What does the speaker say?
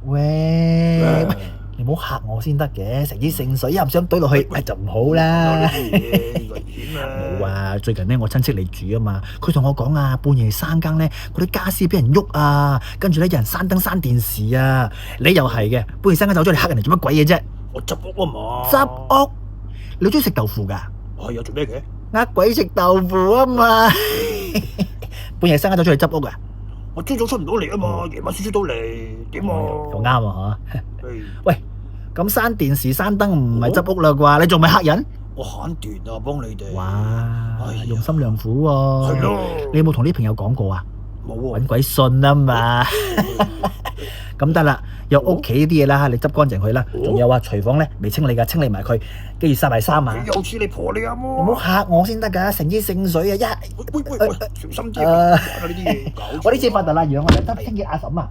喂，你唔好嚇我先得嘅，成支聖水又唔想懟落去，就唔好啦。危險啊！冇啊，最近咧我親戚嚟住啊嘛，佢同我講啊，半夜三更咧嗰啲家私俾人喐啊，跟住咧有人閂燈閂電視啊，你又係嘅，半夜三更走咗嚟嚇人哋做乜鬼嘢啫？我執屋啊嘛。執屋？你中意食豆腐㗎？係又做咩嘅？呃鬼食豆腐啊嘛！半夜三更走出去執屋啊？我朝早出唔到嚟啊嘛，夜晚先出到嚟，點啊？又啱啊嚇！唉喂，咁閂電視閂燈唔係執屋啦啩？你仲咪嚇人？我慳斷啊，幫你哋。哇哎呀，用心良苦喎！係咯。你有冇同啲朋友講過啊？冇喎。揾鬼信啊嘛！咁得啦，有屋企啲嘢啦，你執乾淨佢啦。仲有啊，廚房咧未清理㗎，清理埋佢，跟住閂埋衫啊！又似你婆你阿你媽。唔好嚇我先得㗎，成支聖水啊！喂，小心啲啊！呢啲嘢搞錯。我呢次發達啦，讓我哋得清潔阿嬸啊！